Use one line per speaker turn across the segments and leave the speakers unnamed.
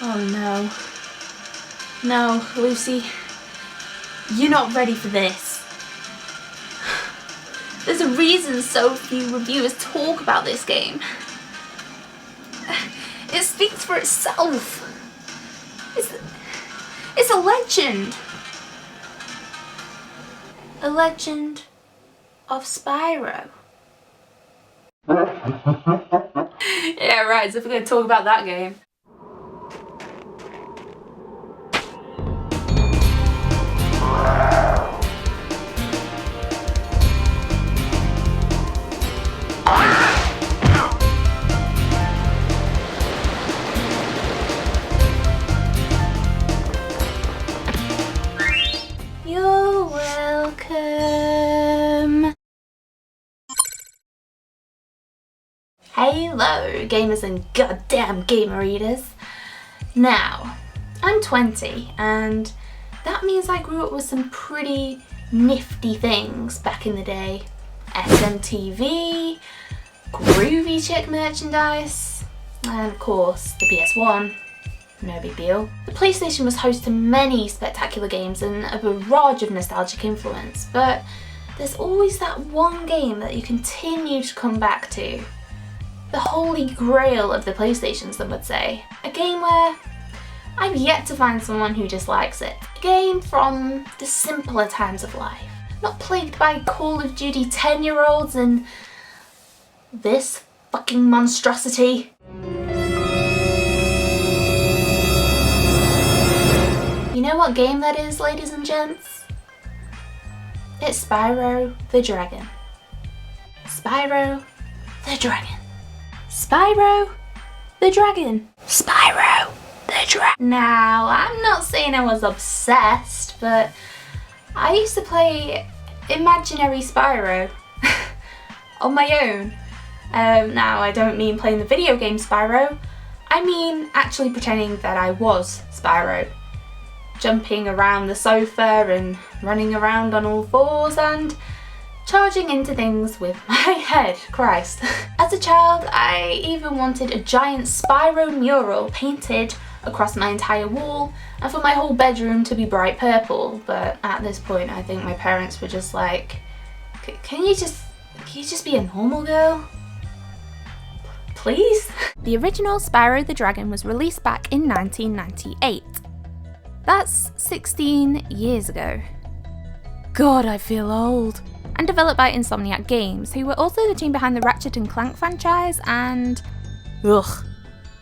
Oh no. No, Lucy. You're not ready for this. There's a reason so few reviewers talk about this game. It speaks for itself. It's a legend. A legend of Spyro. Yeah, right, so if we're going to talk about that game. You're welcome. Hello, gamers and goddamn gamer eaters. Now, I'm 20, and that means I grew up with some pretty nifty things back in the day. SMTV, groovy chick merchandise, and of course the PS1. No big deal. The PlayStation was host to many spectacular games and a barrage of nostalgic influence, but there's always that one game that you continue to come back to. The holy grail of the PlayStation, some would say. A game where I've yet to find someone who dislikes it. A game from the simpler times of life. Not plagued by Call of Duty 10-year-olds and this fucking monstrosity. You know what game that is, ladies and gents? It's Spyro the Dragon. Spyro the Dragon. Spyro the Dragon. Spyro the Dragon. Now, I'm not saying I was obsessed, but I used to play imaginary Spyro on my own. Now, I don't mean playing the video game Spyro. I mean actually pretending that I was Spyro. Jumping around the sofa and running around on all fours and charging into things with my head. Christ. As a child, I even wanted a giant Spyro mural painted across my entire wall and for my whole bedroom to be bright purple, but at this point I think my parents were just like, can you just be a normal girl? Please?
The original Spyro the Dragon was released back in 1998. That's 16 years ago. God, I feel old. And developed by Insomniac Games, who were also the team behind the Ratchet & Clank franchise and...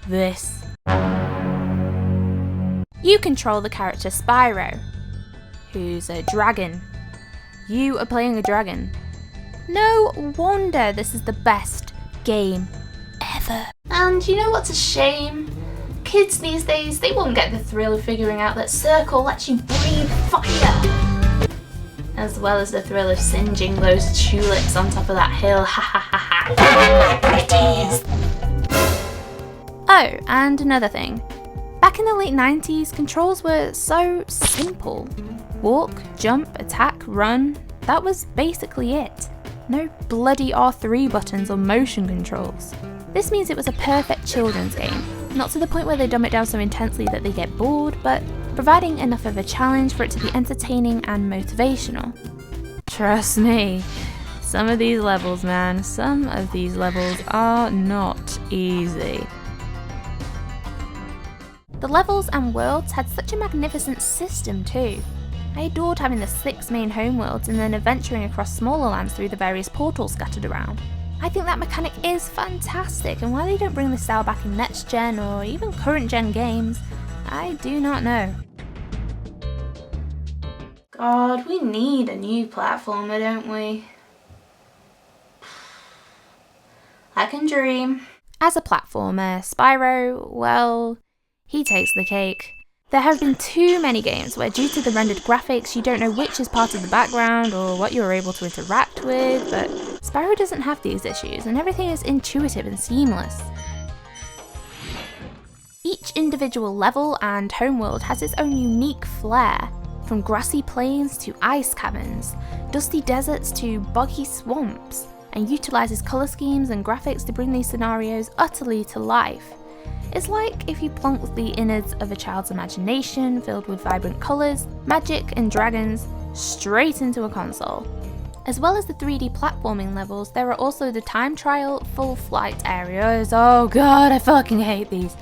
this. You control the character Spyro, who's a dragon. You are playing a dragon. No wonder this is the best game ever.
And you know what's a shame? Kids these days, they won't get the thrill of figuring out that Circle lets you breathe fire, as well as the thrill of singeing those tulips on top of that hill. Ha ha ha ha.
Oh, and another thing. Back in the late 90s, controls were so simple. Walk, jump, attack, run. That was basically it. No bloody R3 buttons or motion controls. This means it was a perfect children's game. Not to the point where they dumb it down so intensely that they get bored, but providing enough of a challenge for it to be entertaining and motivational. Trust me, some of these levels, man, some of these levels are not easy. The levels and worlds had such a magnificent system too. I adored having the 6 main homeworlds and then adventuring across smaller lands through the various portals scattered around. I think that mechanic is fantastic, and why they don't bring this style back in next gen or even current gen games, I do not know.
God, we need a new platformer, don't we? I can dream.
As a platformer, Spyro, well, he takes the cake. There have been too many games where, due to the rendered graphics, you don't know which is part of the background or what you're able to interact with, but Spyro doesn't have these issues and everything is intuitive and seamless. Each individual level and homeworld has its own unique flair, from grassy plains to ice caverns, dusty deserts to boggy swamps, and utilises colour schemes and graphics to bring these scenarios utterly to life. It's like if you plonked the innards of a child's imagination filled with vibrant colours, magic and dragons straight into a console. As well as the 3D platforming levels, there are also the time trial full flight areas. Oh god, I fucking hate these.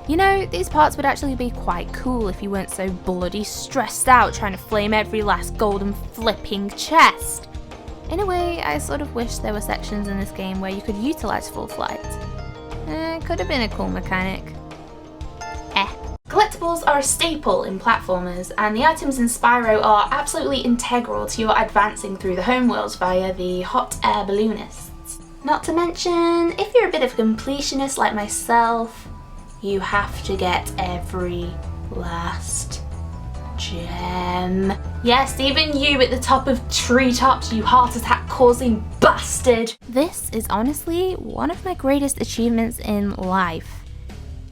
You know, these parts would actually be quite cool if you weren't so bloody stressed out trying to flame every last golden flipping chest. In a way, I sort of wish there were sections in this game where you could utilise full flight. Could have been a cool mechanic.
Collectibles are a staple in platformers, and the items in Spyro are absolutely integral to your advancing through the homeworld via the hot air balloonists. Not to mention, if you're a bit of a completionist like myself, you have to get every last gem. Yes, even you at the top of treetops, you heart attack causing bastard.
This is honestly one of my greatest achievements in life.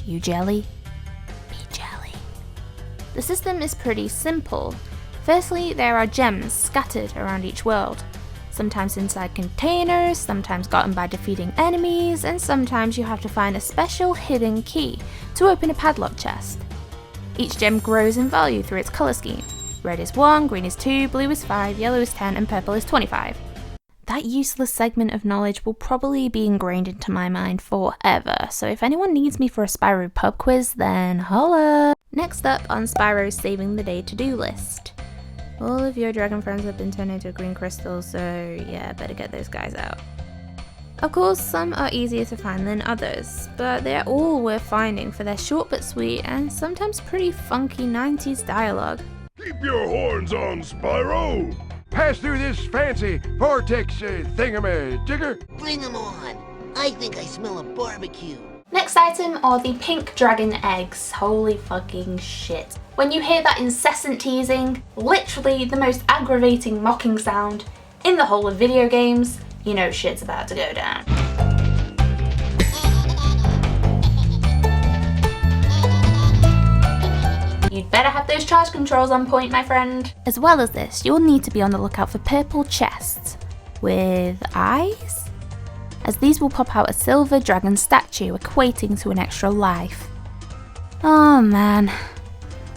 You jelly? Be jelly. The system is pretty simple. Firstly, there are gems scattered around each world. Sometimes inside containers, sometimes gotten by defeating enemies, and sometimes you have to find a special hidden key to open a padlock chest. Each gem grows in value through its colour scheme. Red is 1, green is 2, blue is 5, yellow is 10, and purple is 25. That useless segment of knowledge will probably be ingrained into my mind forever, so if anyone needs me for a Spyro pub quiz, then holla! Next up on Spyro's Saving the Day to-do list. All of your dragon friends have been turned into green crystals, so yeah, better get those guys out. Of course, some are easier to find than others, but they're all worth finding for their short but sweet and sometimes pretty funky 90s dialogue.
Keep your horns on, Spyro!
Pass through this fancy vortex thingamajigger.
Bring 'em on! I think I smell a barbecue.
Next item are the pink dragon eggs. Holy fucking shit. When you hear that incessant teasing, literally the most aggravating mocking sound in the whole of video games, you know shit's about to go down. You'd better have those charge controls on point, my friend.
As well as this, you'll need to be on the lookout for purple chests with eyes, as these will pop out a silver dragon statue equating to an extra life. Oh man,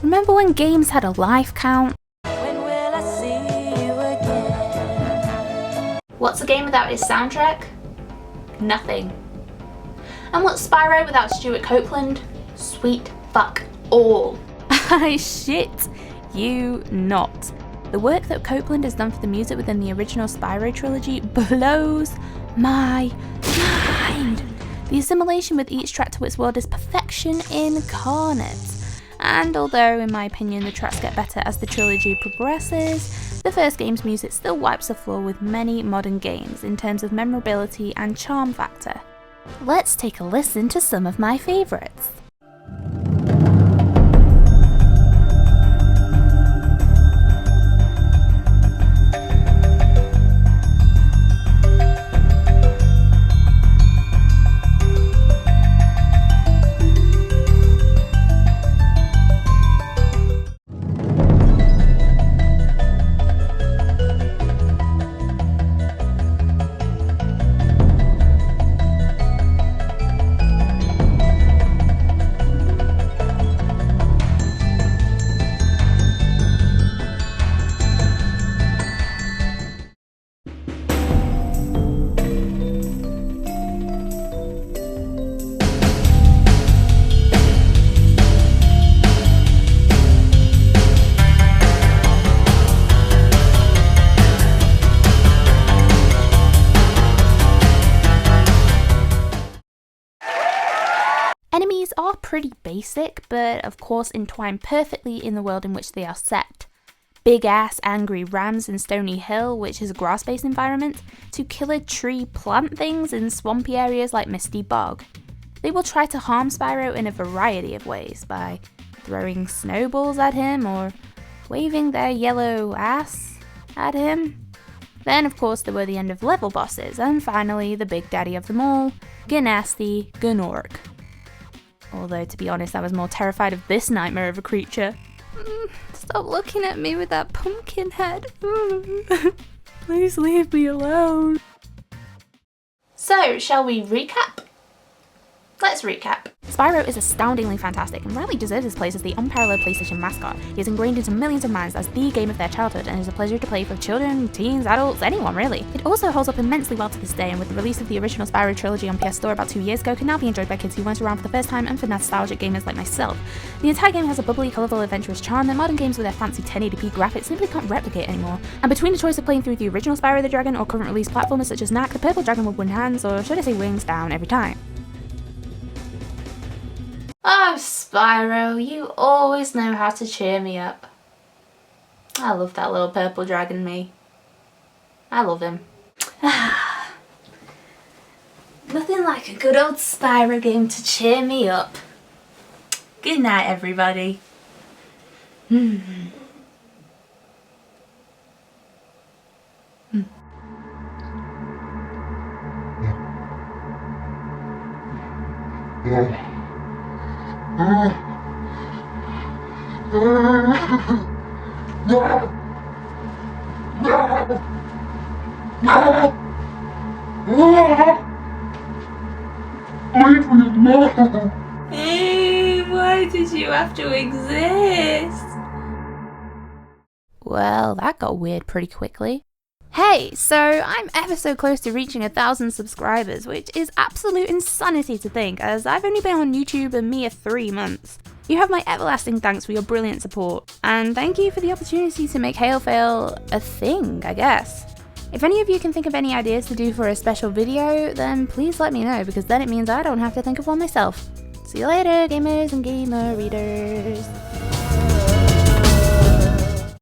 remember when games had a life count?
When will I see you again?
What's a game without its soundtrack? Nothing. And what's Spyro without Stuart Copeland? Sweet fuck all.
I shit you not. The work that Copeland has done for the music within the original Spyro trilogy blows my mind. The assimilation with each track to its world is perfection incarnate. And although, in my opinion, the tracks get better as the trilogy progresses, the first game's music still wipes the floor with many modern games in terms of memorability and charm factor. Let's take a listen to some of my favourites. Enemies are pretty basic, but of course entwine perfectly in the world in which they are set. Big ass angry rams in Stony Hill, which is a grass-based environment, to killer tree plant things in swampy areas like Misty Bog. They will try to harm Spyro in a variety of ways, by throwing snowballs at him or waving their yellow ass at him. Then of course there were the end of level bosses, and finally the big daddy of them all, Gnasty Gnorc. Although, to be honest, I was more terrified of this nightmare of a creature. Stop looking at me with that pumpkin head. Please leave me alone.
So, shall we recap? Let's recap.
Spyro is astoundingly fantastic and rightly deserves his place as the unparalleled PlayStation mascot. He is ingrained into millions of minds as the game of their childhood and is a pleasure to play for children, teens, adults, anyone really. It also holds up immensely well to this day, and with the release of the original Spyro trilogy on PS Store about 2 years ago, can now be enjoyed by kids who weren't around for the first time and for nostalgic gamers like myself. The entire game has a bubbly, colourful, adventurous charm that modern games with their fancy 1080p graphics simply can't replicate anymore. And between the choice of playing through the original Spyro the Dragon or current release platformers such as Knack, the purple dragon will win hands, or should I say wings, down every time.
Oh, Spyro, you always know how to cheer me up. I love that little purple dragon me. I love him. Nothing like a good old Spyro game to cheer me up. Good night, everybody. Why did you have to exist?
Well, that got weird pretty quickly. Hey, so I'm ever so close to reaching 1,000 subscribers, which is absolute insanity to think, as I've only been on YouTube a mere 3 months. You have my everlasting thanks for your brilliant support, and thank you for the opportunity to make HaleFail a thing, I guess. If any of you can think of any ideas to do for a special video, then please let me know, because then it means I don't have to think of one myself. See you later, gamers and gamer readers.